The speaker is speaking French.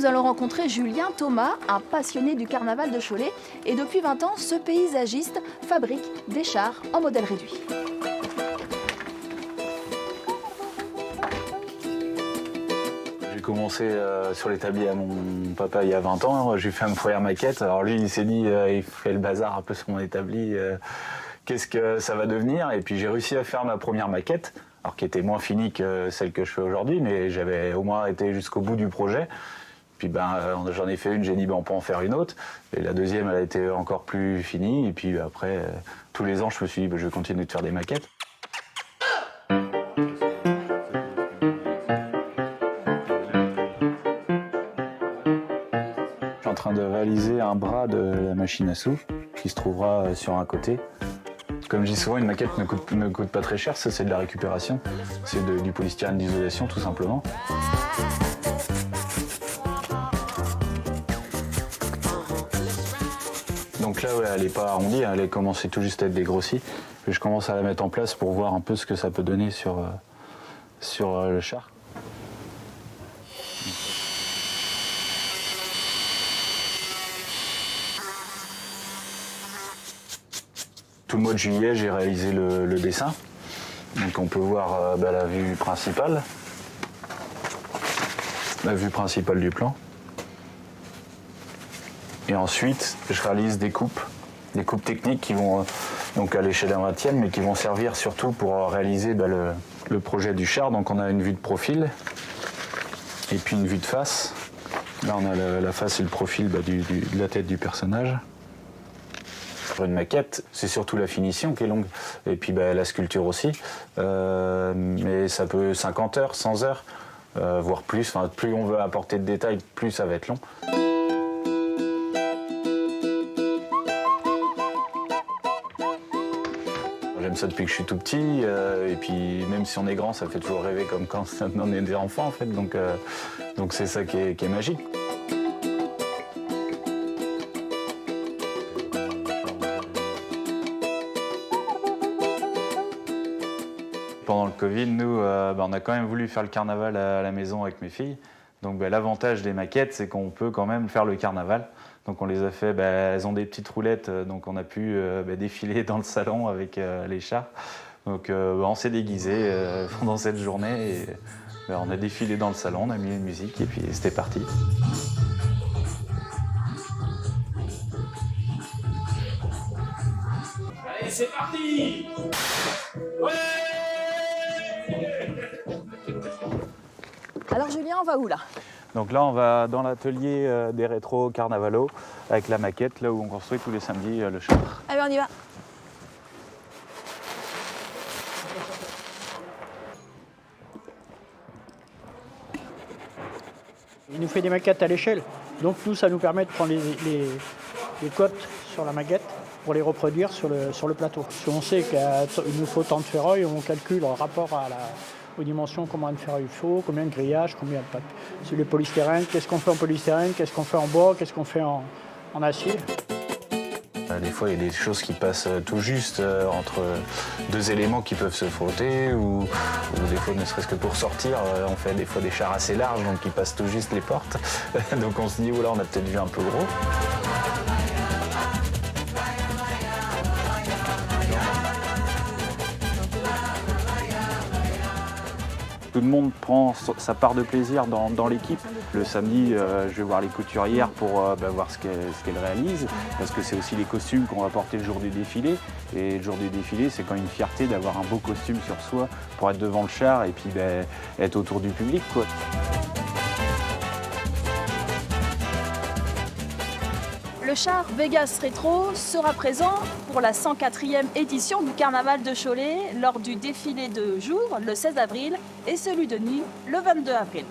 nous allons rencontrer Julien Thomas, un passionné du carnaval de Cholet. Et depuis 20 ans, ce paysagiste fabrique des chars en modèle réduit. J'ai commencé sur l'établi à mon papa il y a 20 ans. J'ai fait ma première maquette. Alors lui, il s'est dit, il fait le bazar un peu sur mon établi. Qu'est-ce que ça va devenir? Et puis j'ai réussi à faire ma première maquette, alors qui était moins finie que celle que je fais aujourd'hui, mais j'avais au moins été jusqu'au bout du projet. Puis j'en ai fait une, j'ai dit on peut en faire une autre. Et la deuxième, elle a été encore plus finie. Et puis après, tous les ans, je me suis dit je vais continuer de faire des maquettes. Je suis en train de réaliser un bras de la machine à sous qui se trouvera sur un côté. Comme je dis souvent, une maquette ne coûte pas très cher, ça c'est de la récupération. C'est du polystyrène d'isolation tout simplement. Donc là, elle n'est pas arrondie, elle est commencé tout juste à être dégrossie. Je commence à la mettre en place pour voir un peu ce que ça peut donner sur le char. Tout le mois de juillet, j'ai réalisé le dessin. Donc on peut voir la vue principale du plan. Et ensuite, je réalise des coupes techniques qui vont donc à l'échelle d'un 20e, mais qui vont servir surtout pour réaliser le projet du char. Donc on a une vue de profil et puis une vue de face. Là on a la face et le profil de la tête du personnage. Pour une maquette, c'est surtout la finition qui est longue, et puis la sculpture aussi. Mais ça peut 50 heures, 100 heures, voire plus. Enfin, plus on veut apporter de détails, plus ça va être long. J'aime ça depuis que je suis tout petit, et puis même si on est grand, ça fait toujours rêver comme quand on est des enfants en fait. Donc c'est ça qui est magique. Pendant le Covid, nous, on a quand même voulu faire le carnaval à la maison avec mes filles. Donc l'avantage des maquettes, c'est qu'on peut quand même faire le carnaval. Donc on les a fait, elles ont des petites roulettes, donc on a pu défiler dans le salon avec les chars. Donc on s'est déguisés pendant cette journée et on a défilé dans le salon, on a mis une musique et puis c'était parti. Allez, c'est parti! Ouais! Alors Julien, on va où là? Donc là, on va dans l'atelier des rétros Carnavalo avec la maquette, là où on construit tous les samedis le char. Allez, on y va. Il nous fait des maquettes à l'échelle. Donc nous, ça nous permet de prendre les cotes sur la maquette pour les reproduire sur le plateau. Si on sait qu'il nous faut tant de ferraille, on calcule en rapport aux dimensions, combien de ferraille il faut, combien de grillage, combien de papier. Sur le polystyrène, qu'est-ce qu'on fait en polystyrène, qu'est-ce qu'on fait en bois, qu'est-ce qu'on fait en acier. Des fois, il y a des choses qui passent tout juste entre deux éléments qui peuvent se frotter ou des fois, ne serait-ce que pour sortir, on fait des fois des chars assez larges, donc qui passent tout juste les portes. Donc on se dit, oula, on a peut-être vu un peu gros. Tout le monde prend sa part de plaisir dans l'équipe. Le samedi, je vais voir les couturières pour voir ce qu'elles réalisent, parce que c'est aussi les costumes qu'on va porter le jour du défilé. Et le jour du défilé, c'est quand même une fierté d'avoir un beau costume sur soi pour être devant le char et puis être autour du public, quoi. Le char Vegas Rétro sera présent pour la 104e édition du Carnaval de Cholet lors du défilé de jour le 16 avril et celui de nuit le 22 avril.